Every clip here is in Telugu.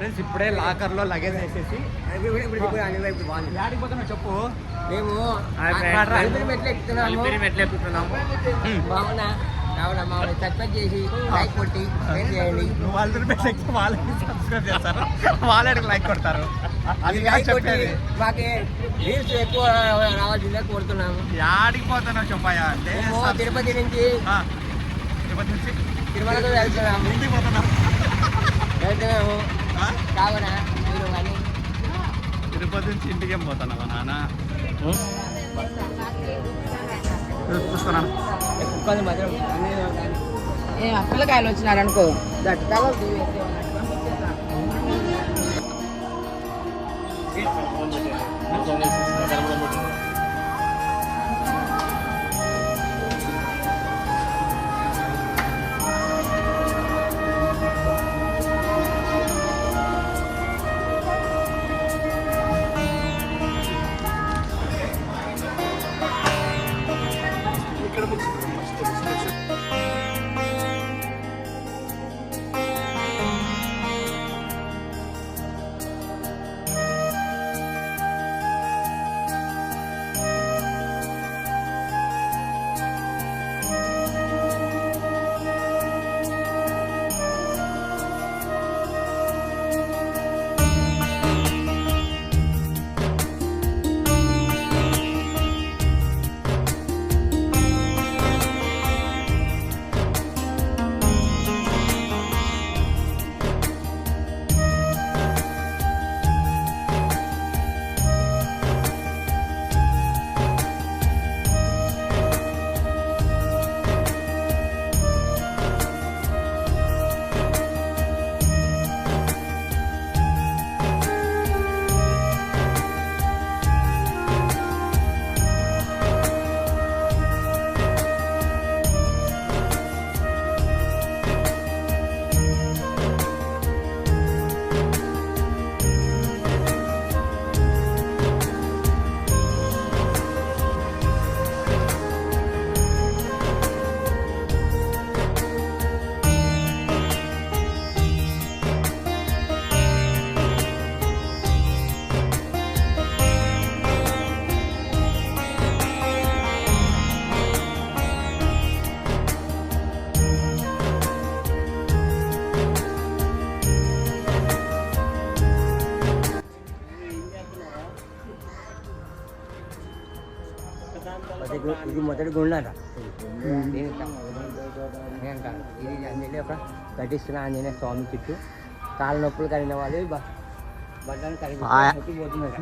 ఫ్రెండ్స్ ఇప్పుడే లాకర్లో లగేజ్ వేసేసి యాడికి పోతున్నావు చెప్పు. మేము మెట్లు ఎక్కుతున్నాము. బాగున్నా కావునా మమ్మల్ని సబ్స్క్రైబ్ చేసి లైక్ కొట్టి షేర్ చేయండి. నువ్వు వాళ్ళ మెట్లు ఎక్కి వాళ్ళకి సబ్స్క్రైబ్ చేస్తారు, వాళ్ళకి లైక్ కొడతారు. అది చెప్పేది మాకే రీల్స్ ఎక్కువ రావాల్సిందే కోరుతున్నాము. యాడికి పోతున్నావు చెప్పాయా అంటే తిరుపతి నుంచి తిరుమలకు వెళ్తున్నాము. ఇంటికి పోతున్నాము కావున మీరు కానీ తిరుపతి నుంచి ఇంటికి ఏం పోతున్నావా నాన్న? చూస్తున్నాను పిల్లకాయలు వచ్చినారు అనుకో ఇది మొదటి గుండట. ఇది ఆంజనేయ ఒక ఘటిస్తున్న ఆంజనేయ స్వామి చుట్టూ కాళ్ళ నొప్పులు కలిగిన వాళ్ళు బట్టలు కలిగి పోతున్నారు.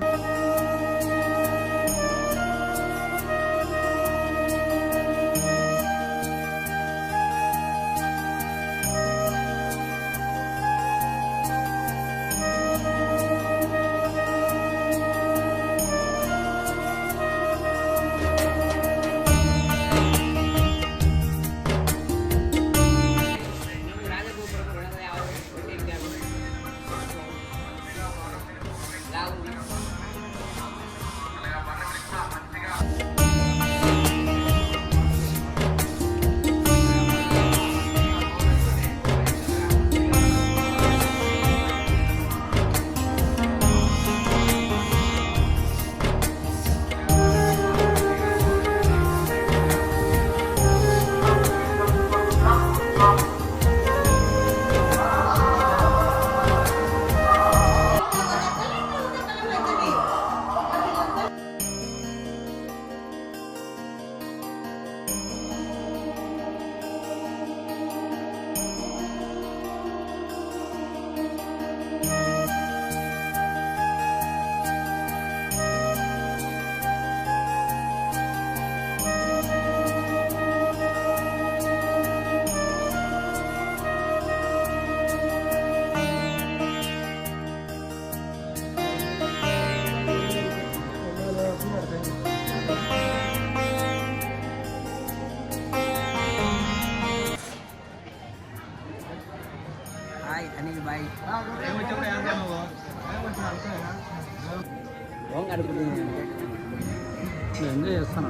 ఎంజాయ్ చేస్తాను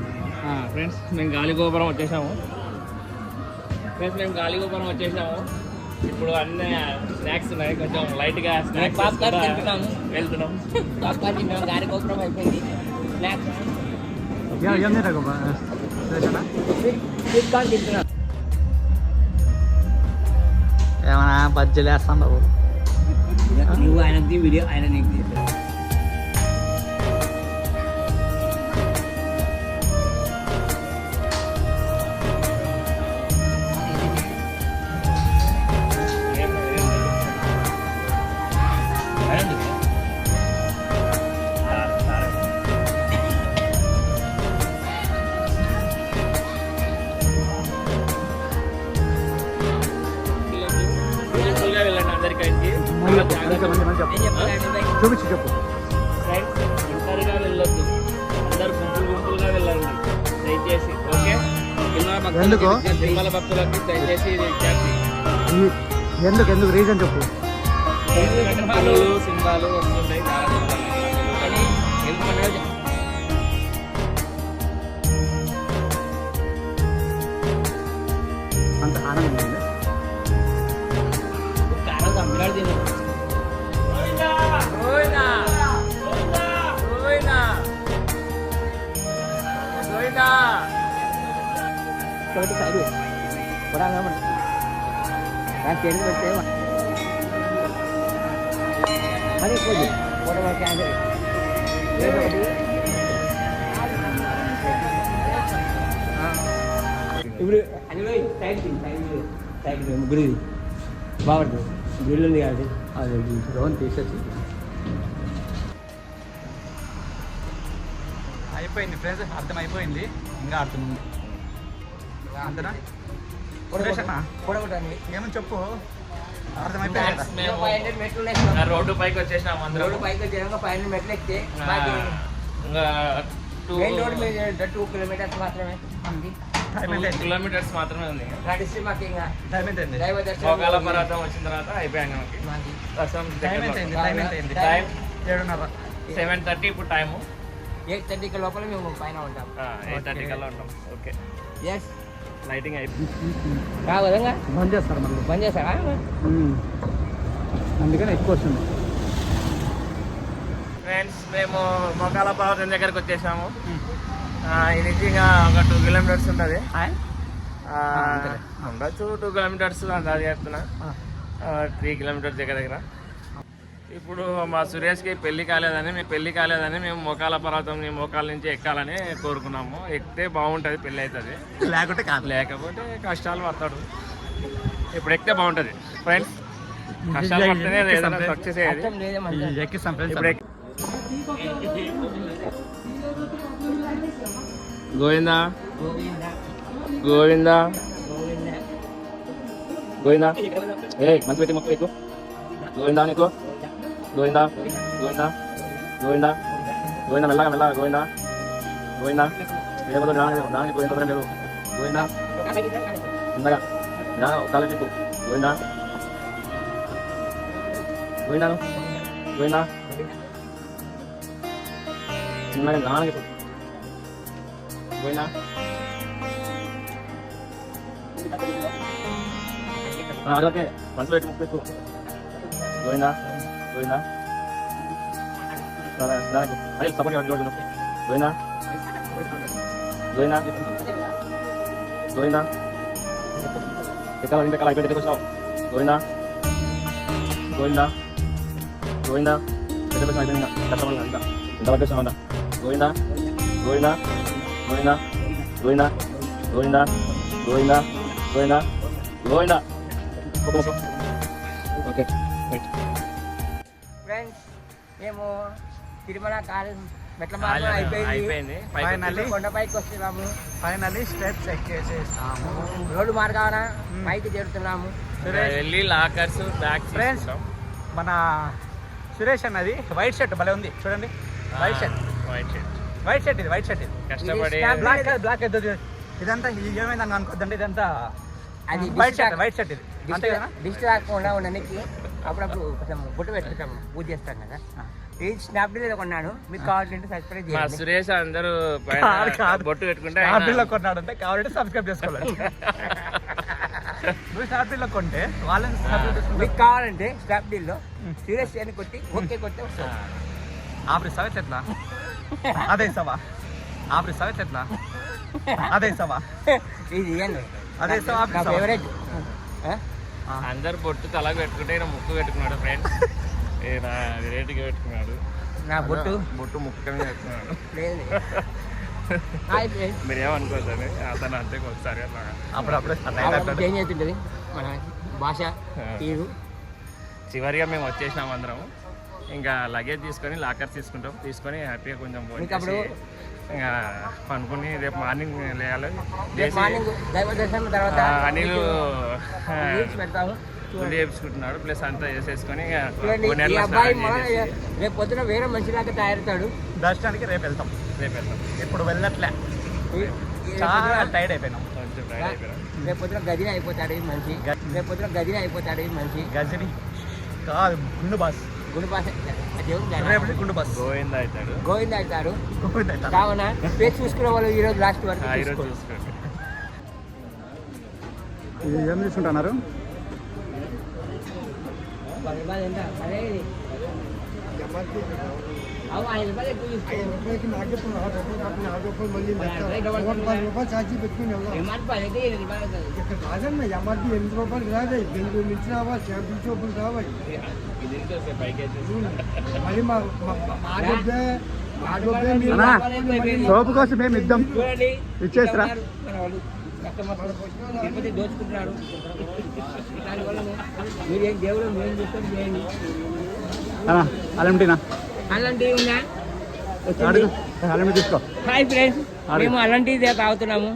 ఫ్రెండ్స్. మేము గాలిగోపురం వచ్చేసాము. ఇప్పుడు అన్ని స్నాక్స్ ఉన్నాయి, కొంచెం లైట్ గా స్నాక్స్ పాప్కార్న్ తింటున్నాము. వెళ్తున్నాం. పాప్కార్న్ తింటున్నాం, గారి గోపురం అయిపోయింది. స్నాక్స్ స్వీట్ కార్న్ తింటున్నాం. ఏమన్నా బజ్జీలు వేస్తాం బాబు. నువ్వు ఆయనకి వీడియో, ఆయన నీకు తీసు. వెళ్ళండి అందరికీ. చూపించి చెప్పు. ఫ్రెండ్స్ ఒంటరిగా వెళ్ళొద్దు, అందరు గుంపులుగా వెళ్ళండి దయచేసి. ఓకే, ఎందుకు తిరుమల భక్తులకి దయచేసి ఇది విజ్ఞప్తి. ఎందుకు రీజన్ చెప్పు. పనులు సినిమాలు వస్తుంటాయి, కానీ ఎందుకంటే అంత ఆనందం ఉంది. కారం కంప్లీట్ తిను. ఒకటి సైడ్ నాకు తెలిసి పెడితే అది ఎక్కువ ఫోటో క్యాన్సర్. ఇప్పుడు అది సైడ్ సైడ్ ముగ్గురు బాగుంటుంది. గ్రిల్ ఉంది కాబట్టి అది రోన్ తీసేసి అయిపోయింది ఫ్రెండ్స్, అర్థమైపోయింది. ఇంకా అర్థమైంది అంతేనా? కూడగొట్టండి. ఏమని చెప్పు, అర్థమైపోయింది. మేము 500 మెట్లు ఉన్నాయి. రోడ్డు పైకి వచ్చేసినాం అందరం. రోడ్డు పైకి వచ్చాక 500 మెట్లు ఎక్కితే ఇంకా మెయిన్ రోడ్ మీద 2 కిలోమీటర్స్ మాత్రమే ఉంది. 2 కిలోమీటర్స్ మాత్రమే ఉంది. నడిస్తే మాకు ఇంకా టైం ఎంత అయింది? దైవ దర్శనం మోకాల పర్వతం వచ్చిన తర్వాత అయిపోయాం మనకి మాది. దర్శనం. టైం ఎంత అయింది? టైం 7:30. 7:30 ఇప్పుడు టైము. 8:30 లోపల మేము పైన ఉంటాం. 8:30 కల్లా ఉంటాం. ఓకే, ఎస్ లైటింగ్ అయిపోయింది. విధంగా బంద్ చేస్తారు మళ్ళీ. బంద్ చేస్తారా? అందుకని ఎక్కువ వస్తుంది. ఫ్రెండ్స్ మేము మోకాల పర్వతం దగ్గరికి వచ్చేసాము. ఇది నుంచి ఇంకా ఒక 2 కిలోమీటర్స్ ఉంటుంది. ఉండొచ్చు 2 కిలోమీటర్స్ అందాజు చెప్తున్నా. 3 కిలోమీటర్స్ దగ్గర. ఇప్పుడు మా సురేష్కి పెళ్లి కాలేదని మేము మోకాల పర్వతం మోకాల నుంచి ఎక్కాలని కోరుకున్నాము. ఎక్కితే బాగుంటుంది, పెళ్ళి అవుతుంది. లేకుంటే కాదు, లేకపోతే కష్టాలు పడతాడు. ఇప్పుడు ఎక్కితే బాగుంటుంది ఫ్రెండ్స్. కష్టాలు పడితేనే ఏదైనా సక్సెస్ అయ్యేది. అర్థం లేదేమంటే ఎక్కిస్తాం ఫ్రెండ్స్. ఇప్పుడు గోవిందా గోవిందా గోవిందా గోవిందా గోవిందా. ఏ మంచి పెట్టి మొక్క ఎక్కువ. గోవిందా నీకు గోవిందా గోవిందా గోవిందా గోవిందా. మెల్లగా గోవిందా గోవిందా. లేకపోతే దానికి గోవిందా లేదు. గోవిందా ఉండగా ఒకసారి చెప్పు. గోవిందా గోవిందా గోవిందా. చిన్నగా దానికి చెప్పు. గోవిందా ఓకే మంచి పెట్టి మొక్క ఎక్కువ. గోవిందా గోవిందా. దానికి అదే సపోర్ట్ గోవిందా గోవిందా గోవిందా. ఎక్కడ ఇంతకాల అయిపోయి దగ్గరకు వచ్చావు. గోవిందా గోవిందా గోవిందా. దగ్గరకు వచ్చావు అయిపోయిందా? కష్టపడి ఇంకా ఇంతవరకు వచ్చావు. గోవిందా గోవిందా గోవిందా గోవిందా గోవిందా గోవిందా గోవిందా గోవిందా. ఓకే ఫ్రెండ్స్, మేము తిరుమల మెట్ల మార్గం అయిపోయింది. అయిపోయింది. కొండపైకి వస్తున్నాము. Finally steps ఎక్కేసేస్తాము. రోడ్డు మార్గాన పైకి చేరుతున్నాము. వెళ్ళి లాకర్స్ బ్యాగ్స్ ఫ్రెండ్స్, మన సురేష్ అన్నది వైట్ షర్ట్ భలే ఉంది చూడండి. వైట్ షర్ట్ ఇది వైట్ షర్ట్ ఇది కష్టపడి బ్లాక్ అవుతుంది. ఇదంతా ఏమైందని అనుకోద్దండి. ఇదంతా అది వైట్ షర్ట్ ఇది అంతే కదా. దిష్టి రాకుండా ఉండడానికి అప్పుడప్పుడు కొంచెం బొట్టు పెట్టుకుంటాం, పూజ చేస్తాం కదా. ఈ స్నాప్డీల్ ఏదో కొన్నాను, మీకు కావాలంటే సబ్స్క్రైబ్ మా చేయండి. సురేష్ అందరూ బొట్టు పెట్టుకుంటే ఆపిల్లో కొన్నాడు అంటే కావాలంటే సబ్స్క్రైబ్ చేసుకోవాలి. నువ్వు స్నాప్డీల్లో కొంటే వాళ్ళని స్నాప్డీల్ మీకు తీసుకుంటారు. కావాలంటే స్నాప్డీల్లో సీరియస్ అని కొట్టి ఓకే కొట్టి వస్తుంది. ఆపరి సవే చెట్లా అదే సవా ఆపరి సవే చెట్లా అదే సవా ఇది ఇవ్వండి. అదే సవా నా ఫేవరెట్. అందరు బొట్టు తలకు పెట్టుకుంటే ఈయన ముక్కు పెట్టుకున్నాడు ఫ్రెండ్స్. ఈయన రేటుకి పెట్టుకున్నాడు. నా బొట్టు బొట్టు ముక్కు మీద పెట్టుకున్నాడు. లేదు. Hi friends. మీరు ఏమనుకోవద్దని అతను అంతే ఒకసారి అట్లా అప్పుడప్పుడు చేంజ్ అవుతుంటుంది మన భాష తీరు. చివరిగా మేము వచ్చేసినాం అందరం. ఇంకా లగేజ్ తీసుకొని లాకర్స్ తీసుకొని హ్యాపీగా కొంచెం మీకు అప్పుడు ఇంకా పనుకుని రేపు మార్నింగ్ లేయాలి. రేపు మార్నింగ్ దైవ దర్శనం తర్వాత అనిల్ రీల్స్ పెడతాము. గుండె చేపించుకుంటున్నాడు. ప్లస్ అంతా చేసేసుకొని ఇక చూడండి, కొన్ని ఈ నెలలు అబ్బాయి స్నానం మన చేసేసి రేపు పొద్దున వేరే మనిషిలాగా తయారవుతాడు. దర్శనానికి రేపు వెళ్తాం. రేపు వెళ్తాం. ఇప్పుడు వెళ్ళట్లే, ఈ- ఈ చాలా టైర్డ్ అయిపోయినాం. కొంచెం టైడ్ అయిపోయాం. రేపు పొద్దున గదిని అయిపోతాడు ఈ మనిషి. రేపు పొద్దున గదిని అయిపోతాడు ఈ మనిషి. గజని కాదు గుండు బాస్, గుడి భాష రేపు గుండు బాస్ గోవింద అవుతాడు. గోవింద అవుతారు. గోవింద అవుతాడు. కావున పేరు చూసుకునే వాళ్ళు ఈ రోజు లాస్ట్ వరకు ఈరోజు చూసుకోండి. చూసుకోండి. ఇది ఏం తీసుకుంటున్నారు? రూపాయలు ఎంత? అదే ఇది. అవు 5 రూపాయలు ఎక్కువ తీసుకో. ఎంఆర్పీ అయితే 7 రూపాయలు అవుతుంది. ఎంఆర్పీ 8 రూపాయలు రాదు. 8 నుంచి రావాలి, షాంపూ చోపులు రావాలి. ఇది ఇంకొస్తే పైకి వేసేసి. మరి మా డబ్బే అన్నా, సోపు కోసం మేము ఇద్దాం. చూడండి ఇచ్చేస్తారా? మన వాళ్ళు కస్టమర్లు తిరుపతి దోచుకుంటున్నారు. దానివల్ల మీరేం దేవుడు మేము చూసుకొని చేయండి. అలంటినా అలాంటివి ఉన్నా అడుగు, అల్లం తీసుకో. హాయ్ ఫ్రెండ్స్, మేము అలాంటిది తాగుతున్నాము.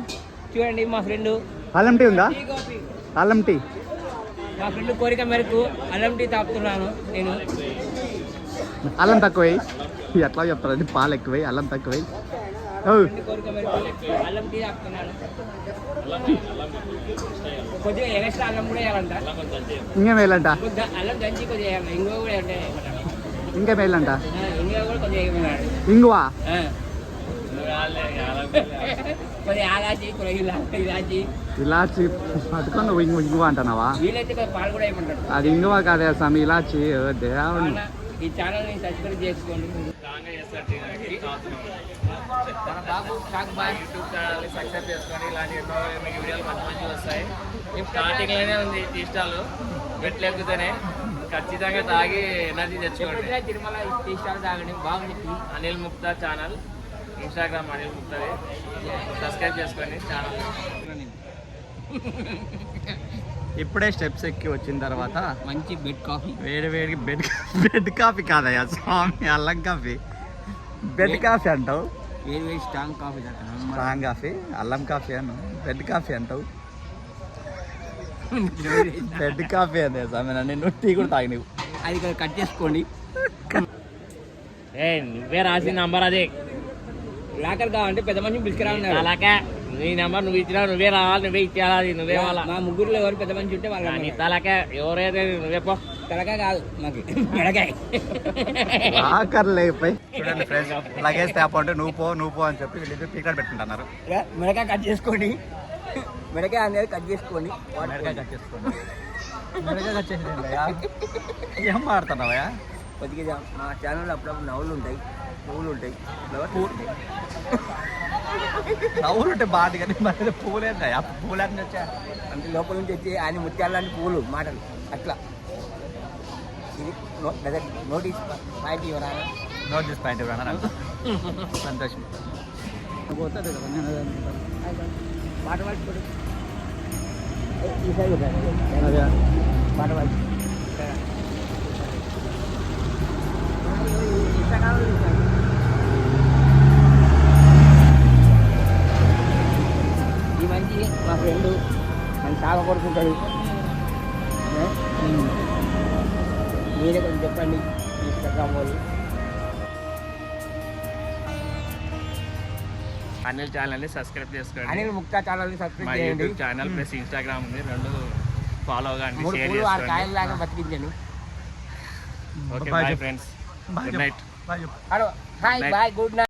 చూడండి మా ఫ్రెండ్ అల్లం టీ ఉందా? అల్లం టీ మా ఫ్రెండ్ కోరిక మేరకు అల్లం టీ తాగుతున్నాను నేను. అల్లం తక్కువై ఎట్లా చెప్తారండి? పాలు ఎక్కువై అల్లం తక్కువై. ఫ్రెండ్ కోరిక మేరకు అల్లం టీ తాగుతున్నాను. కొద్దిగా ఎక్స్ట్రా అల్లం కూడా వేయాలంట. ఇంకా మేలంట, కొద్దిగా అల్లం దంచి కొద్దిగా వేయాలి. ఇంగువ కూడా అంటే ఇంకా మేలంట. ఇంగువ కూడా కొద్దిగా వేయమన్నాడు. ఇంగువా కొద్దిగా ఆలాచి కొద్దిగా ఇలాచి ఇలాచి పట్టుకొని నువ్వు ఇంగువ అంటున్నావా? వీలైతే కొద్దిగా పాలు కూడా వేయమంటాడు. అది ఇంగువ కాదే స్వామి, ఇలాచి దేవుడు. కావున ఈ ఛానల్ని సబ్స్క్రైబ్ చేసుకోండి. స్ట్రాంగ్గా చేస్తారు టీ తాగుతున్నాం. మన బాబు షాక్ బాయ్ యూట్యూబ్ ఛానల్ని సబ్స్క్రైబ్ చేసుకొని ఇలాంటి ఎన్నో మీకు వీడియోలు మంచి మంచిగా వస్తాయి. స్టార్టింగ్లోనే ఉంది టీ స్టాల్. మెట్లు ఎక్కుతేనే ఖచ్చితంగా తాగి ఎనర్జీ తెచ్చుకోండి. ఎప్పుడైనా తిరుమల టీ స్టాల్ తాగండి, బాగుంది tea. Anil Mukta channel, Instagram Anil ముక్తాది. సబ్స్క్రైబ్ చేసుకోండి ఛానల్. ఇప్పుడే స్టెప్స్ ఎక్కి వచ్చిన తర్వాత మంచి బెడ్ కాఫీ. వేడి వేడికి బెడ్ కాఫీ కాదయ్యా స్వామి, అల్లం కాఫీ. బెడ్ కాఫీ అంటావు, వేడి వేడి స్ట్రాంగ్ కాఫీ తాగుతున్నాం. స్ట్రాంగ్ కాఫీ, అల్లం కాఫీ అను, బెడ్ కాఫీ అంటావు. బెడ్ కాఫీ అదే స్వామి, నేను టీ కూడా తాగినవు. అది ఇక్కడ కట్ చేసుకోండి. నువ్వే రాసిన నంబర్ అదే. లాకర్ కావాలంటే పెద్ద మనిషి పిలుచుకురా ఉన్నారు. అలాగే నీ నెంబర్ నువ్వు ఇచ్చినా నువ్వే రావాలి, నువ్వే ఇచ్చేయాలి. అది నువ్వే వాళ్ళ మా ముగ్గురులో ఎవరు పెద్ద మనిషి ఉంటే వాళ్ళ నీ తలకే ఎవరైతే నువ్వే పో. తలకాయ కాదు మాకు మెడకాయ. ఆకర్లేకపోయి చూడండి ఫ్రెండ్స్, లగేజ్ తేప అంటే నువ్వు పో అని చెప్పి వీళ్ళు పీకర్ పెట్టుకుంటున్నారు. మెడకాయ కట్ చేసుకోండి. మెడకాయ అనేది కట్ చేసుకోండి. మెడకాయ కట్ చేసుకోండి. మెడకాయ కట్ చేసేయండియా. ఏం మాడుతున్నావయ్యా? కొద్దిగా మా ఛానల్లో అప్పుడప్పుడు నవ్వులు ఉంటాయి, పువ్వులు ఉంటాయి, ఫ్లవర్స్ ఉంటాయి. నవ్వులు ఉంటే బాధ కానీ మరి పువ్వులేదా? పువ్వులు అని వచ్చా అంటే లోపల నుంచి వచ్చి ఆయన ముత్యాలని పువ్వులు మాటలు అట్లా. ఇది నోటీస్ పాయింట్ ఇవ్వరా? నోట్ దిస్ పాయింట్ సంతోషం. పాట పాడుకోండి. ఈ సైడ్ పాట పాడు. ఈ మంచి మా ఫ్రెండ్ మన సాగ కొడుకుంటాడు. మీరే కొంచెం చెప్పండి ఇన్స్టాగ్రామ్ వాళ్ళు. అనిల్ ఛానల్ని సబ్స్క్రైబ్ చేసుకోండి. అనిల్ ముక్తా ఛానల్ని మా సబ్స్క్రైబ్ చేయండి. యూట్యూబ్ ఛానల్ ప్లస్ ఇన్స్టాగ్రామ్ ఉంది, రెండు ఫాలో కాండి, 3 షేర్ పూలు 6 కాయల చేసుకోండి. దాకా బతికించండి. ఓకే Bye బాయ్ చెప్పు. ఫ్రెండ్స్, Bye గుడ్ చెప్పు. నైట్. బాయ్ చెప్పు. Hello hi Night. Bye good night.